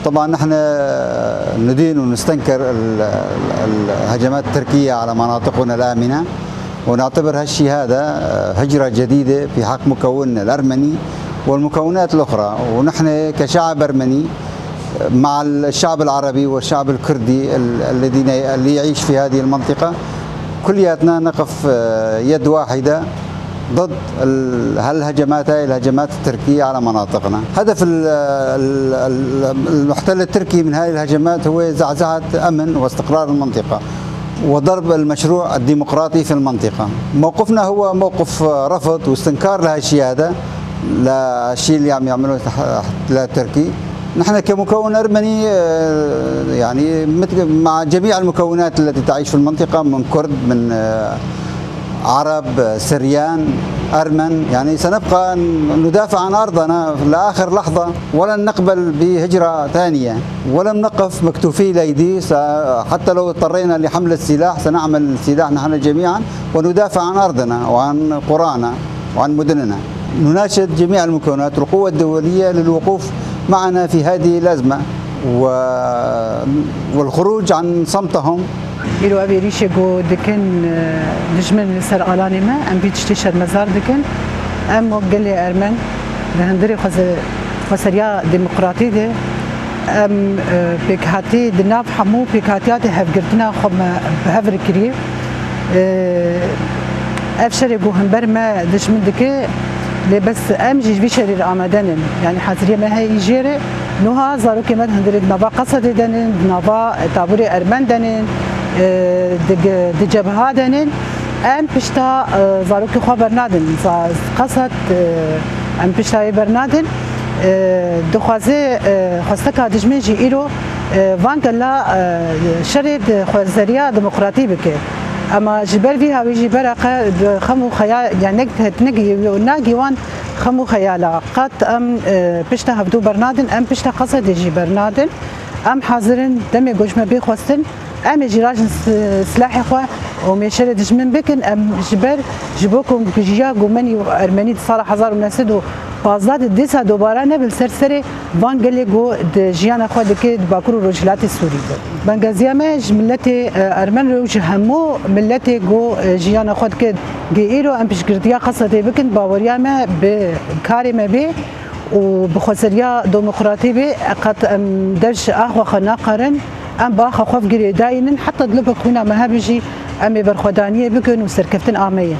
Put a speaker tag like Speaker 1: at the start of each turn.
Speaker 1: طبعا نحن ندين ونستنكر الهجمات التركية على مناطقنا الآمنة، ونعتبر هالشيء هذا هجرة جديدة في حق مكوننا الأرمني والمكونات الأخرى. ونحن كشعب أرمني مع الشعب العربي والشعب الكردي اللي يعيش في هذه المنطقة كلياتنا نقف يد واحدة ضد هالهجمات، هاي الهجمات التركية على مناطقنا. هدف المحتل التركي من هذه الهجمات هو زعزعة أمن واستقرار المنطقة وضرب المشروع الديمقراطي في المنطقة. موقفنا هو موقف رفض واستنكار لهالشيء هذا، للشيء اللي عم يعملوه التركي. نحن كمكون أرمني يعني مع جميع المكونات التي تعيش في المنطقة، من كرد، من عرب، سريان، أرمن، يعني سنبقى ندافع عن أرضنا لآخر لحظة، ولن نقبل بهجرة ثانية، ولن نقف مكتوفي الأيدي. حتى لو اضطرينا لحمل السلاح سنعمل السلاح نحن جميعا وندافع عن أرضنا وعن قرانا وعن مدننا. نناشد جميع المكونات والقوى الدولية للوقوف معنا في هذه الأزمة والخروج عن صمتهم.
Speaker 2: إلو أبي ريشة جو دكن نجمن سر آلاني ما أم بيتشتشر مزار دكن أم وقلي أرمن لهندري خسريا ديمقراطي دي أم بيكهاتي دناف حمو بيكهاتيات هفقرتنا خم بهفر كريم أفشر جو هنبر ما دشمن دكي بس أم جيش بيشري آمدنن يعني حاضرية ما هي يجري نوها زارو كمان هندري نبا قصد دنن نبا تابوري أرمن دنن د جبهه دنن ام پشتا زاروکی خو برنادن قصد ام پشتا برنادن دخوازه خواستکا دجمن جی ایرو وانگلا شرید خوزریا دموکراتی بکه اما جبر فيها ويجي برقه خمو خيال يعني نجي وناجي وان خمو خيالا قد ام پشتا هبدو برنادن ام پشتا قصد يجي برنادن ام حاضرن دمي گوش ما بيخواستن ام جراج سلاحي خو ومشر دجمن بكن ام جبر جبوكم بجيا قومني ارمني صالح هزار ونسدو بازاد ديسا دوباره نبل سرسري وانجلي جو جيانا خو دكي باكرو رجلات السوري بنغازيا ماج ملتي ارمن روج همو ملتي جو جيانا خو دكي جيرو ام بشكرتيا قصتي بكن باوريا ما بكاري ما بي وبخسريا ديمقراطي بي قد ام درج اخو خناقرن ام باخ خوف جري داينن حتى دلبك هنا ما هبجي امي برخدانيه بكن وسركفتن اميه.